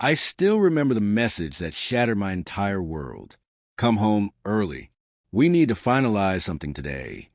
I still remember the message that shattered my entire world. Come home early. We need to finalize something today.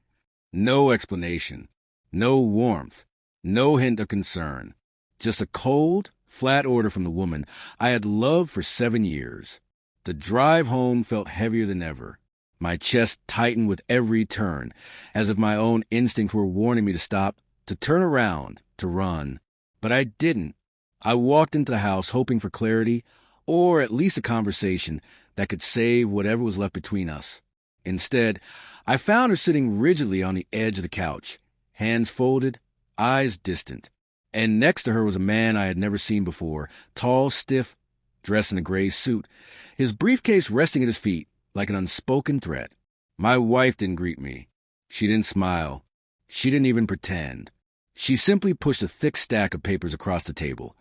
No explanation. No warmth. No hint of concern. Just a cold, flat order from the woman I had loved for 7 years. The drive home felt heavier than ever. My chest tightened with every turn, as if my own instincts were warning me to stop, to turn around, to run. But I didn't. I walked into the house hoping for clarity, or at least a conversation that could save whatever was left between us. Instead, I found her sitting rigidly on the edge of the couch, hands folded, eyes distant. And next to her was a man I had never seen before, tall, stiff, dressed in a gray suit, his briefcase resting at his feet like an unspoken threat. My wife didn't greet me. She didn't smile. She didn't even pretend. She simply pushed a thick stack of papers across the table,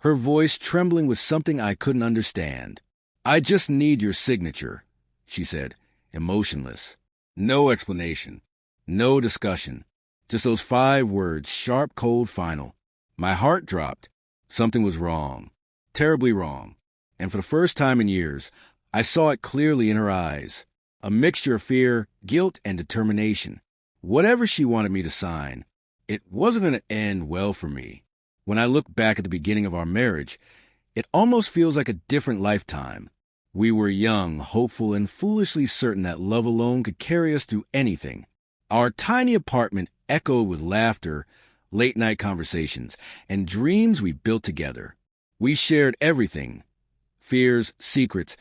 her voice trembling with something I couldn't understand. "I just need your signature," she said, emotionless. No explanation. No discussion. Just those 5 words, sharp, cold, final. My heart dropped. Something was wrong. Terribly wrong. And for the first time in years, I saw it clearly in her eyes. A mixture of fear, guilt, and determination. Whatever she wanted me to sign, it wasn't going to end well for me. When I look back at the beginning of our marriage, it almost feels like a different lifetime. We were young, hopeful, and foolishly certain that love alone could carry us through anything. Our tiny apartment echoed with laughter, late-night conversations, and dreams we built together. We shared everything. Fears, secrets,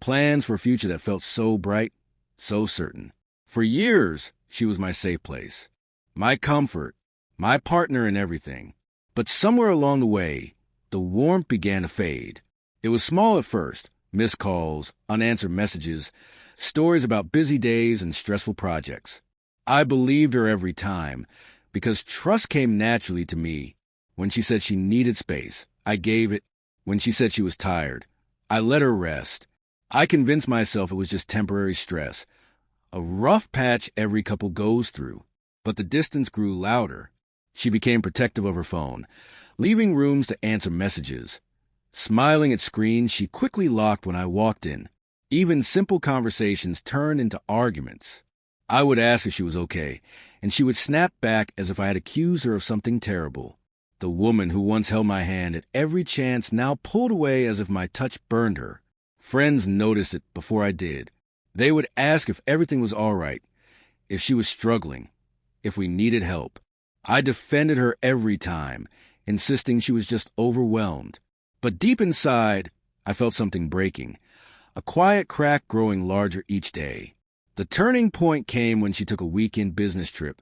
plans for a future that felt so bright, so certain. For years, she was my safe place, my comfort, my partner in everything. But somewhere along the way, the warmth began to fade. It was small at first, missed calls, unanswered messages, stories about busy days and stressful projects. I believed her every time, because trust came naturally to me. When she said she needed space, I gave it. When she said she was tired, I let her rest. I convinced myself it was just temporary stress, a rough patch every couple goes through. But the distance grew louder. She became protective of her phone, leaving rooms to answer messages. Smiling at screens she quickly locked when I walked in. Even simple conversations turned into arguments. I would ask if she was okay, and she would snap back as if I had accused her of something terrible. The woman who once held my hand at every chance now pulled away as if my touch burned her. Friends noticed it before I did. They would ask if everything was all right, if she was struggling, if we needed help. I defended her every time, insisting she was just overwhelmed. But deep inside, I felt something breaking, a quiet crack growing larger each day. The turning point came when she took a weekend business trip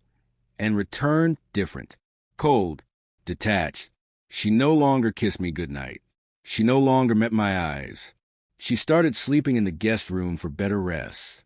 and returned different, cold, detached. She no longer kissed me goodnight. She no longer met my eyes. She started sleeping in the guest room for better rest.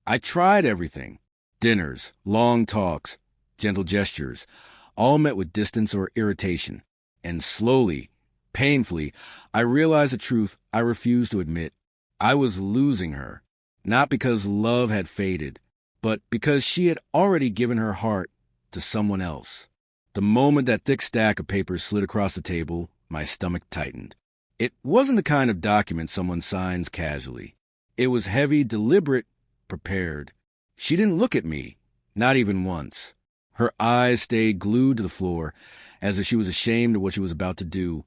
I tried everything. Dinners, long talks, gentle gestures, all met with distance or irritation. And slowly, painfully, I realized the truth I refused to admit. I was losing her, not because love had faded, but because she had already given her heart to someone else. The moment that thick stack of papers slid across the table, my stomach tightened. It wasn't the kind of document someone signs casually. It was heavy, deliberate, prepared. She didn't look at me, not even once. Her eyes stayed glued to the floor, as if she was ashamed of what she was about to do,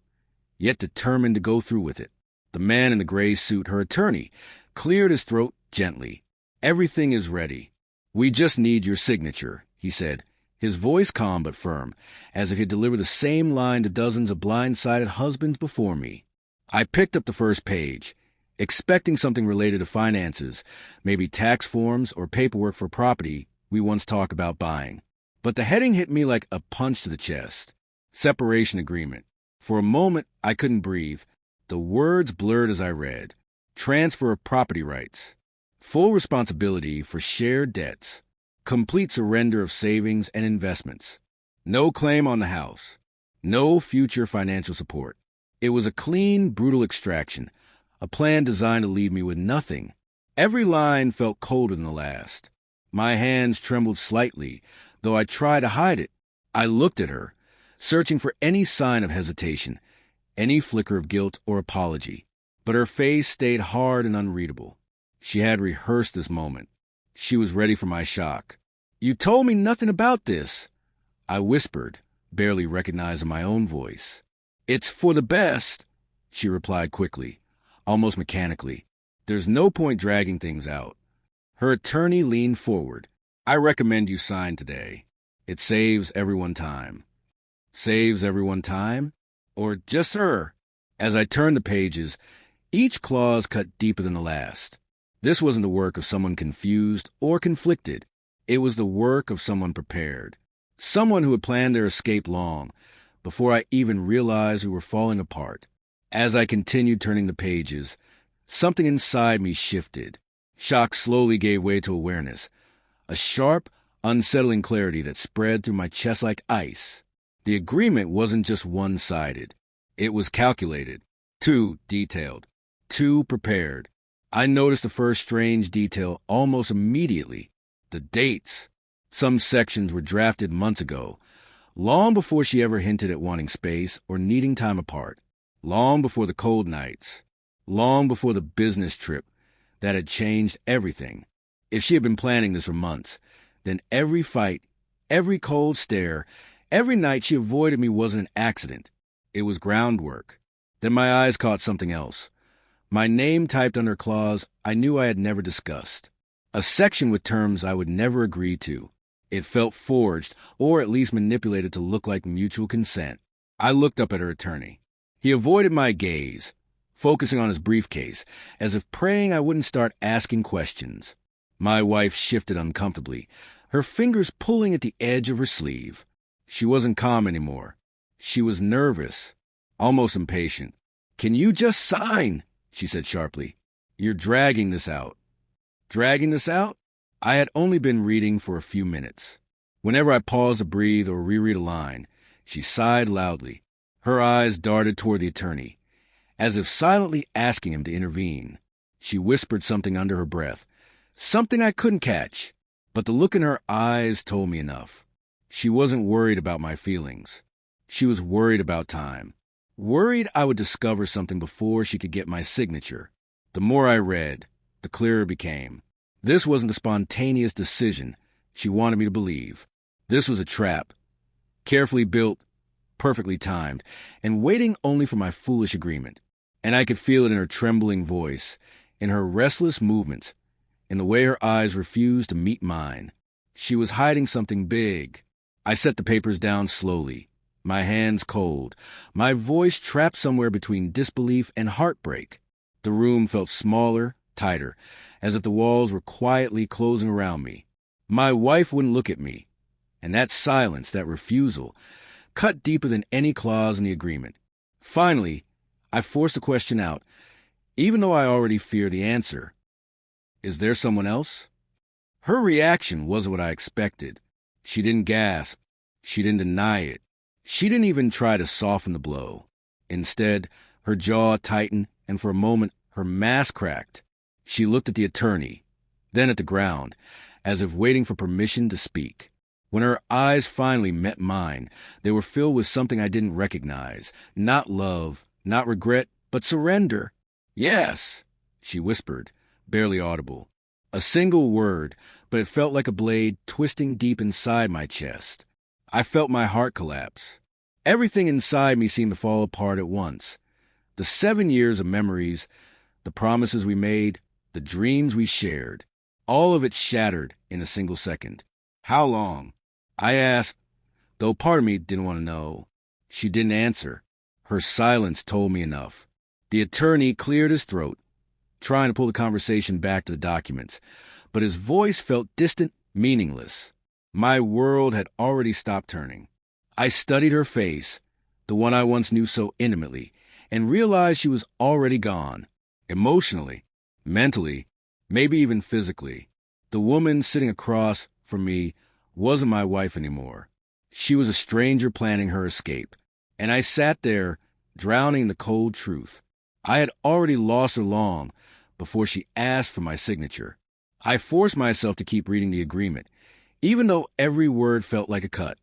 yet determined to go through with it. The man in the gray suit, her attorney, cleared his throat gently. "Everything is ready. We just need your signature," he said, his voice calm but firm, as if he had delivered the same line to dozens of blindsided husbands before me. I picked up the first page, expecting something related to finances, maybe tax forms or paperwork for property we once talked about buying. But the heading hit me like a punch to the chest. Separation agreement. For a moment, I couldn't breathe. The words blurred as I read. Transfer of property rights. Full responsibility for shared debts. Complete surrender of savings and investments. No claim on the house. No future financial support. It was a clean, brutal extraction, a plan designed to leave me with nothing. Every line felt colder than the last. My hands trembled slightly, though I tried to hide it. I looked at her, searching for any sign of hesitation, any flicker of guilt or apology. But her face stayed hard and unreadable. She had rehearsed this moment. She was ready for my shock. "You told me nothing about this," I whispered, barely recognizing my own voice. "It's for the best," she replied quickly, almost mechanically. "There's no point dragging things out." Her attorney leaned forward. "I recommend you sign today. It saves everyone time." Saves everyone time? Or just her? As I turned the pages, each clause cut deeper than the last. This wasn't the work of someone confused or conflicted. It was the work of someone prepared. Someone who had planned their escape long, before I even realized we were falling apart. As I continued turning the pages, something inside me shifted. Shock slowly gave way to awareness, a sharp, unsettling clarity that spread through my chest like ice. The agreement wasn't just one-sided. It was calculated, too detailed, too prepared. I noticed the first strange detail almost immediately: the dates. Some sections were drafted months ago, long before she ever hinted at wanting space or needing time apart, long before the cold nights, long before the business trip that had changed everything. If she had been planning this for months, then every fight, every cold stare, every night she avoided me wasn't an accident. It was groundwork. Then my eyes caught something else. My name typed under a clause I knew I had never discussed. A section with terms I would never agree to. It felt forged, or at least manipulated to look like mutual consent. I looked up at her attorney. He avoided my gaze, focusing on his briefcase, as if praying I wouldn't start asking questions. My wife shifted uncomfortably, her fingers pulling at the edge of her sleeve. She wasn't calm anymore. She was nervous, almost impatient. "Can you just sign?" she said sharply. "You're dragging this out." Dragging this out? I had only been reading for a few minutes. Whenever I paused to breathe or reread a line, she sighed loudly. Her eyes darted toward the attorney, as if silently asking him to intervene. She whispered something under her breath, something I couldn't catch, but the look in her eyes told me enough. She wasn't worried about my feelings. She was worried about time. Worried I would discover something before she could get my signature. The more I read, the clearer it became. This wasn't a spontaneous decision she wanted me to believe. This was a trap, carefully built, perfectly timed, and waiting only for my foolish agreement. And I could feel it in her trembling voice, in her restless movements, in the way her eyes refused to meet mine. She was hiding something big. I set the papers down slowly, my hands cold, my voice trapped somewhere between disbelief and heartbreak. The room felt smaller, tighter, as if the walls were quietly closing around me. My wife wouldn't look at me, and that silence, that refusal, cut deeper than any clause in the agreement. Finally, I forced the question out, even though I already feared the answer. "Is there someone else?" Her reaction wasn't what I expected. She didn't gasp. She didn't deny it. She didn't even try to soften the blow. Instead, her jaw tightened, and for a moment, her mask cracked. She looked at the attorney, then at the ground, as if waiting for permission to speak. When her eyes finally met mine, they were filled with something I didn't recognize. Not love, not regret, but surrender. "Yes," she whispered, barely audible. A single word, but it felt like a blade twisting deep inside my chest. I felt my heart collapse. Everything inside me seemed to fall apart at once. The 7 years of memories, the promises we made, the dreams we shared, all of it shattered in a single second. "How long?" I asked, though part of me didn't want to know. She didn't answer. Her silence told me enough. The attorney cleared his throat, trying to pull the conversation back to the documents, but his voice felt distant, meaningless. My world had already stopped turning. I studied her face, the one I once knew so intimately, and realized she was already gone. Emotionally, mentally, maybe even physically. The woman sitting across from me wasn't my wife anymore. She was a stranger planning her escape, and I sat there, drowning in the cold truth. I had already lost her long before she asked for my signature. I forced myself to keep reading the agreement, even though every word felt like a cut.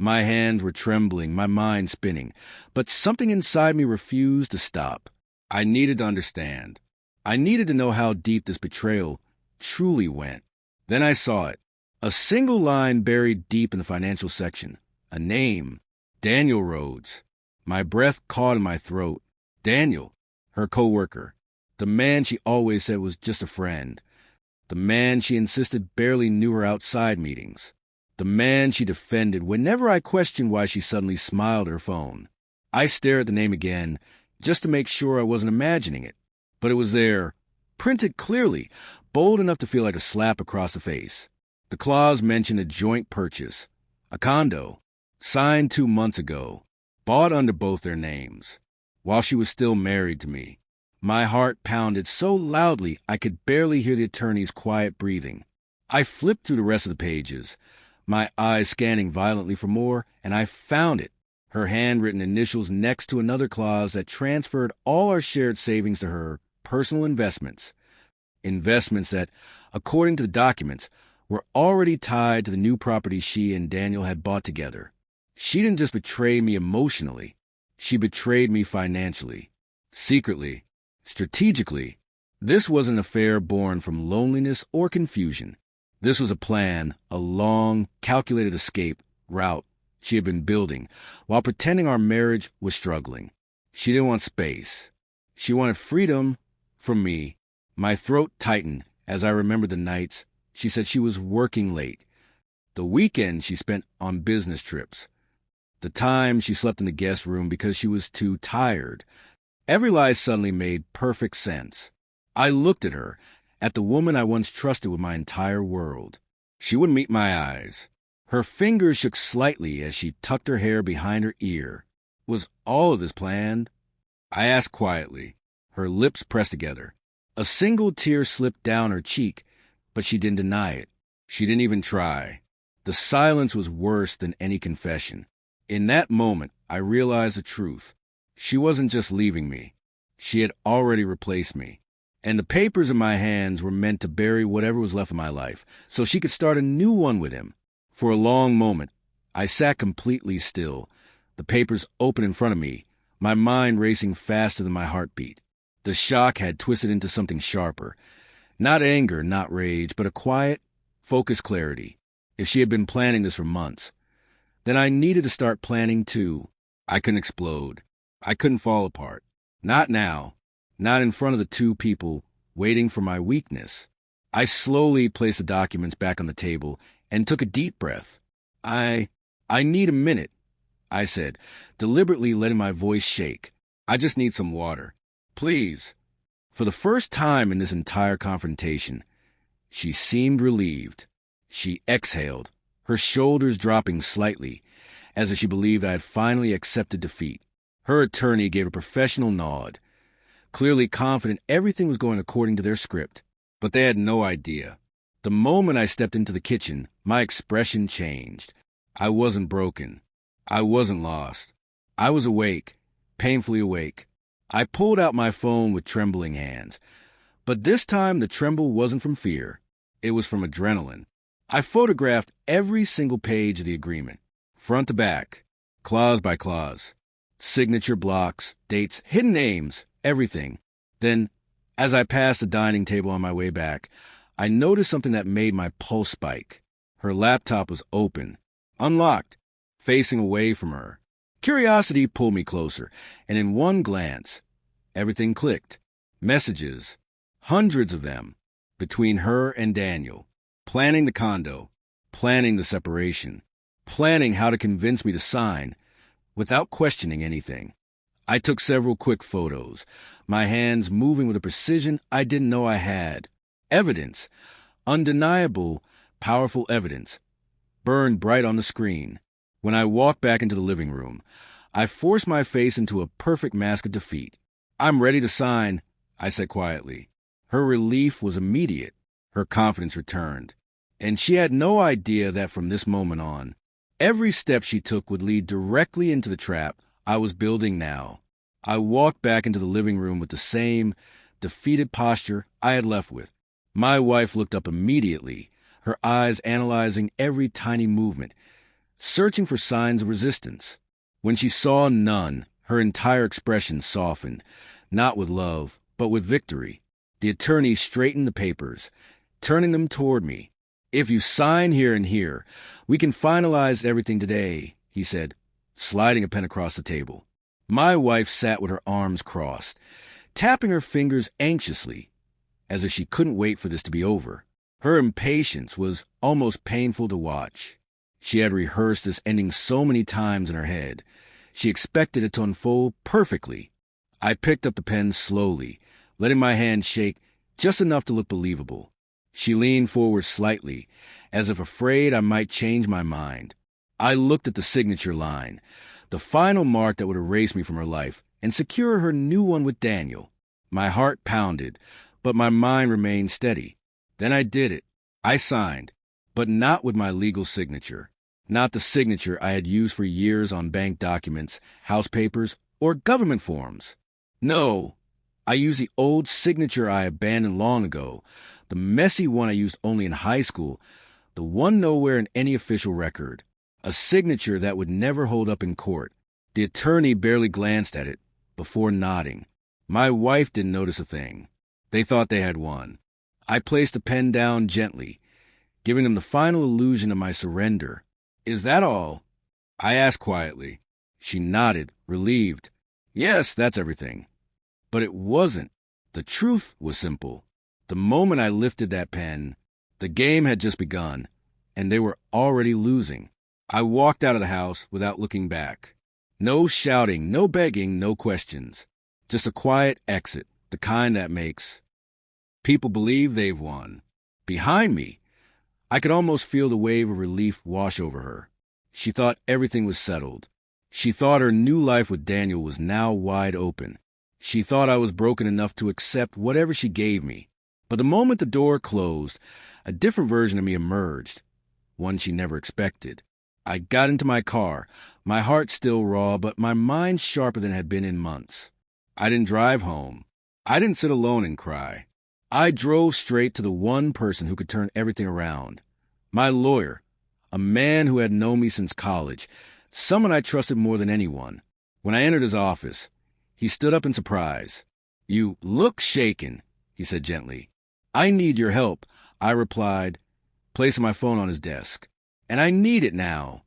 My hands were trembling, my mind spinning, but something inside me refused to stop. I needed to understand. I needed to know how deep this betrayal truly went. Then I saw it. A single line buried deep in the financial section. A name. Daniel Rhodes. My breath caught in my throat. Daniel, her coworker. The man she always said was just a friend. The man she insisted barely knew her outside meetings. The man she defended whenever I questioned why she suddenly smiled at her phone. I stared at the name again, just to make sure I wasn't imagining it. But it was there, printed clearly, bold enough to feel like a slap across the face. The clause mentioned a joint purchase, a condo, signed 2 months ago, bought under both their names, while she was still married to me. My heart pounded so loudly I could barely hear the attorney's quiet breathing. I flipped through the rest of the pages, my eyes scanning violently for more, and I found it. Her handwritten initials next to another clause that transferred all our shared savings to her personal investments. Investments that, according to the documents, were already tied to the new property she and Daniel had bought together. She didn't just betray me emotionally. She betrayed me financially. Secretly, strategically. This was an affair born from loneliness or confusion. This was a plan, a long, calculated escape route she had been building while pretending our marriage was struggling. She didn't want space. She wanted freedom from me. My throat tightened as I remembered the nights she said she was working late, the weekends she spent on business trips, the time she slept in the guest room because she was too tired. Every lie suddenly made perfect sense. I looked at her, at the woman I once trusted with my entire world. She wouldn't meet my eyes. Her fingers shook slightly as she tucked her hair behind her ear. Was all of this planned? I asked quietly. Her lips pressed together. A single tear slipped down her cheek, but she didn't deny it. She didn't even try. The silence was worse than any confession. In that moment, I realized the truth. She wasn't just leaving me. She had already replaced me. And the papers in my hands were meant to bury whatever was left of my life, so she could start a new one with him. For a long moment, I sat completely still, the papers open in front of me, my mind racing faster than my heartbeat. The shock had twisted into something sharper. Not anger, not rage, but a quiet, focused clarity. If she had been planning this for months, then I needed to start planning too. I couldn't explode. I couldn't fall apart. Not now. Not in front of the two people waiting for my weakness. I slowly placed the documents back on the table and took a deep breath. I need a minute, I said, deliberately letting my voice shake. I just need some water. Please. For the first time in this entire confrontation, she seemed relieved. She exhaled, her shoulders dropping slightly, as if she believed I had finally accepted defeat. Her attorney gave a professional nod, clearly confident everything was going according to their script. But they had no idea. The moment I stepped into the kitchen, my expression changed. I wasn't broken. I wasn't lost. I was awake, painfully awake. I pulled out my phone with trembling hands. But this time the tremble wasn't from fear. It was from adrenaline. I photographed every single page of the agreement, front to back, clause by clause, signature blocks, dates, hidden names, everything. Then, as I passed the dining table on my way back, I noticed something that made my pulse spike. Her laptop was open, unlocked, facing away from her. Curiosity pulled me closer, and in one glance, everything clicked. Messages, hundreds of them, between her and Daniel, planning the condo, planning the separation, planning how to convince me to sign, without questioning anything. I took several quick photos, my hands moving with a precision I didn't know I had. Evidence, undeniable, powerful evidence, burned bright on the screen. When I walked back into the living room, I forced my face into a perfect mask of defeat. I'm ready to sign, I said quietly. Her relief was immediate. Her confidence returned. And she had no idea that from this moment on, every step she took would lead directly into the trap I was building now. I walked back into the living room with the same defeated posture I had left with. My wife looked up immediately, her eyes analyzing every tiny movement, searching for signs of resistance. When she saw none, her entire expression softened, not with love, but with victory. The attorney straightened the papers, turning them toward me. "If you sign here and here, we can finalize everything today," he said, sliding a pen across the table. My wife sat with her arms crossed, tapping her fingers anxiously, as if she couldn't wait for this to be over. Her impatience was almost painful to watch. She had rehearsed this ending so many times in her head. She expected it to unfold perfectly. I picked up the pen slowly, letting my hand shake just enough to look believable. She leaned forward slightly, as if afraid I might change my mind. I looked at the signature line, the final mark that would erase me from her life and secure her new one with Daniel. My heart pounded, but my mind remained steady. Then I did it. I signed, but not with my legal signature. Not the signature I had used for years on bank documents, house papers, or government forms. No, I used the old signature I abandoned long ago, the messy one I used only in high school, the one nowhere in any official record. A signature that would never hold up in court. The attorney barely glanced at it before nodding. My wife didn't notice a thing. They thought they had won. I placed the pen down gently, giving them the final illusion of my surrender. "Is that all?" I asked quietly. She nodded, relieved. "Yes, that's everything." But it wasn't. The truth was simple. The moment I lifted that pen, the game had just begun, and they were already losing. I walked out of the house without looking back. No shouting, no begging, no questions. Just a quiet exit, the kind that makes people believe they've won. Behind me, I could almost feel the wave of relief wash over her. She thought everything was settled. She thought her new life with Daniel was now wide open. She thought I was broken enough to accept whatever she gave me. But the moment the door closed, a different version of me emerged, one she never expected. I got into my car, my heart still raw, but my mind sharper than it had been in months. I didn't drive home. I didn't sit alone and cry. I drove straight to the one person who could turn everything around. My lawyer, a man who had known me since college, someone I trusted more than anyone. When I entered his office, he stood up in surprise. "You look shaken," he said gently. "I need your help," I replied, placing my phone on his desk. "And I need it now."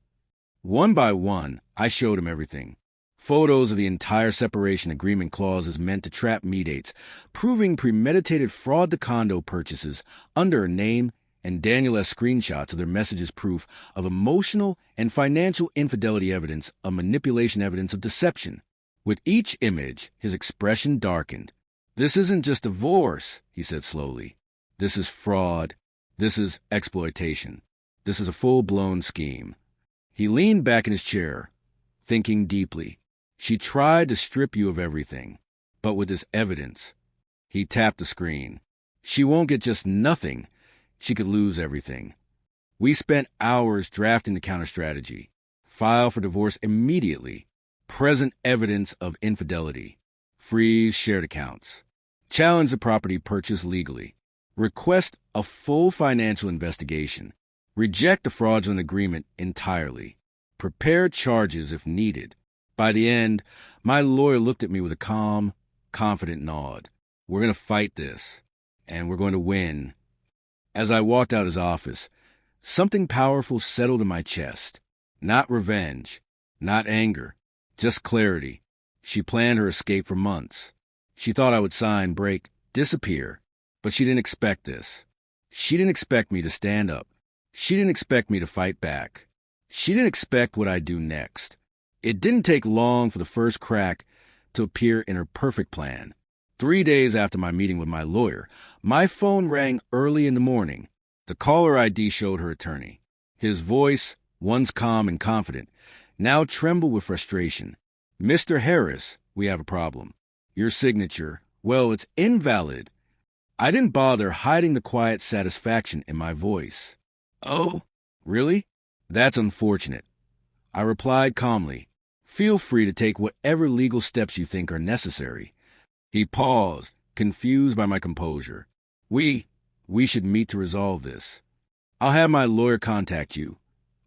One by one, I showed him everything. Photos of the entire separation agreement clauses meant to trap me dates, proving premeditated fraud to condo purchases under her name, and Daniel S. screenshots of their messages proof of emotional and financial infidelity evidence of manipulation evidence of deception. With each image, his expression darkened. "This isn't just divorce," he said slowly. "This is fraud. This is exploitation. This is a full-blown scheme." He leaned back in his chair, thinking deeply. "She tried to strip you of everything, but with this evidence." He tapped the screen. "She won't get just nothing. She could lose everything." We spent hours drafting the counter-strategy. File for divorce immediately. Present evidence of infidelity. Freeze shared accounts. Challenge the property purchase legally. Request a full financial investigation. Reject the fraudulent agreement entirely. Prepare charges if needed. By the end, my lawyer looked at me with a calm, confident nod. "We're going to fight this, and we're going to win." As I walked out his office, something powerful settled in my chest. Not revenge, not anger, just clarity. She planned her escape for months. She thought I would sign, break, disappear. But she didn't expect this. She didn't expect me to stand up. She didn't expect me to fight back. She didn't expect what I'd do next. It didn't take long for the first crack to appear in her perfect plan. 3 days after my meeting with my lawyer, my phone rang early in the morning. The caller ID showed her attorney. His voice, once calm and confident, now trembled with frustration. "Mr. Harris, we have a problem. Your signature, well, it's invalid." I didn't bother hiding the quiet satisfaction in my voice. "Oh, really? That's unfortunate." I replied calmly. "Feel free to take whatever legal steps you think are necessary." He paused, confused by my composure. We should meet to resolve this. I'll have my lawyer contact you.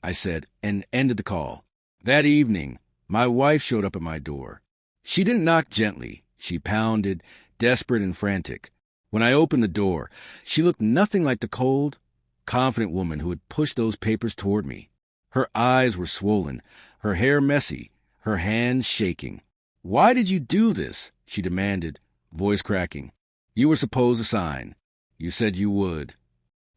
I said, and ended the call. That evening, my wife showed up at my door. She didn't knock gently. She pounded, desperate and frantic. When I opened the door, she looked nothing like the cold, confident woman who had pushed those papers toward me. Her eyes were swollen, her hair messy, her hands shaking. "Why did you do this?" she demanded, voice cracking. "You were supposed to sign. You said you would."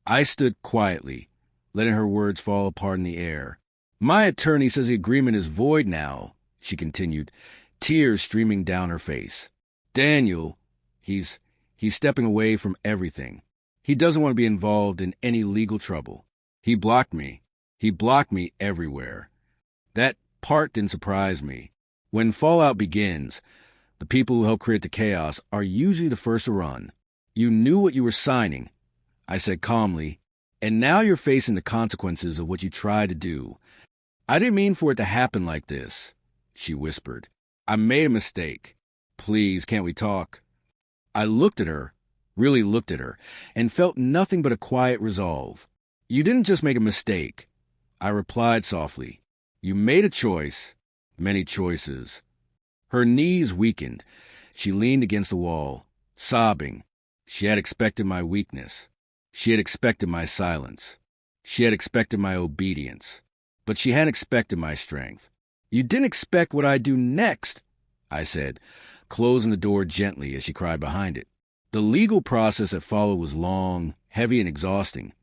I stood quietly, letting her words fall apart in the air. "My attorney says the agreement is void now," she continued, tears streaming down her face. "Daniel, he's stepping away from everything. He doesn't want to be involved in any legal trouble. He blocked me. He blocked me everywhere." That part didn't surprise me. When fallout begins, the people who help create the chaos are usually the first to run. "You knew what you were signing," I said calmly, "and now you're facing the consequences of what you tried to do." "I didn't mean for it to happen like this," she whispered. "I made a mistake. Please, can't we talk?" I looked at her, really looked at her, and felt nothing but a quiet resolve. "You didn't just make a mistake," I replied softly. "You made a choice, many choices." Her knees weakened. She leaned against the wall, sobbing. She had expected my weakness. She had expected my silence. She had expected my obedience. But she hadn't expected my strength. "You didn't expect what I'd do next," I said, closing the door gently as she cried behind it. The legal process that followed was long, heavy, and exhausting.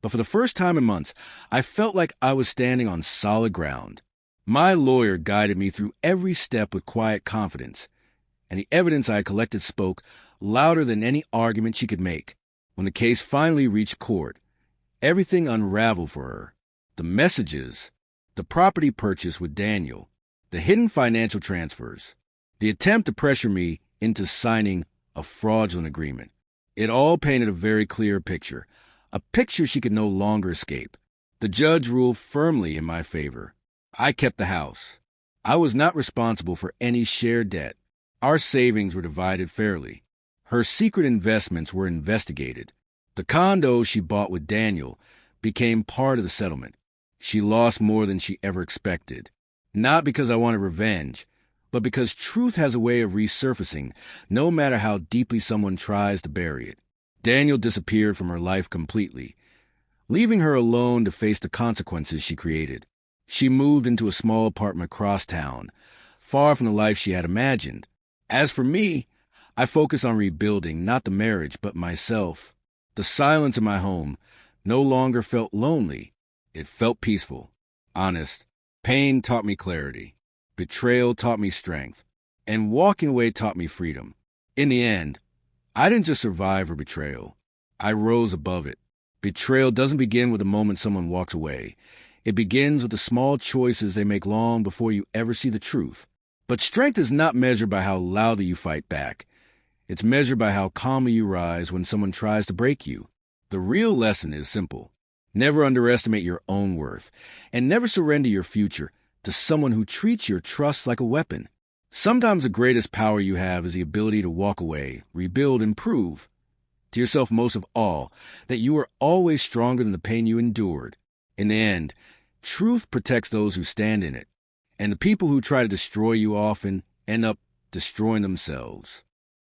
But for the first time in months, I felt like I was standing on solid ground. My lawyer guided me through every step with quiet confidence, and the evidence I had collected spoke louder than any argument she could make. When the case finally reached court, everything unraveled for her. The messages, the property purchase with Daniel, the hidden financial transfers, the attempt to pressure me into signing a fraudulent agreement. It all painted a very clear picture, a picture she could no longer escape. The judge ruled firmly in my favor. I kept the house. I was not responsible for any shared debt. Our savings were divided fairly. Her secret investments were investigated. The condo she bought with Daniel became part of the settlement. She lost more than she ever expected. Not because I wanted revenge, but because truth has a way of resurfacing, no matter how deeply someone tries to bury it. Daniel disappeared from her life completely, leaving her alone to face the consequences she created. She moved into a small apartment across town, far from the life she had imagined. As for me, I focused on rebuilding not the marriage, but myself. The silence in my home no longer felt lonely. It felt peaceful, honest. Pain taught me clarity. Betrayal taught me strength. And walking away taught me freedom. In the end, I didn't just survive her betrayal. I rose above it. Betrayal doesn't begin with the moment someone walks away. It begins with the small choices they make long before you ever see the truth. But strength is not measured by how loudly you fight back. It's measured by how calmly you rise when someone tries to break you. The real lesson is simple. Never underestimate your own worth, and never surrender your future to someone who treats your trust like a weapon. Sometimes the greatest power you have is the ability to walk away, rebuild, and prove to yourself most of all that you are always stronger than the pain you endured. In the end, truth protects those who stand in it, and the people who try to destroy you often end up destroying themselves.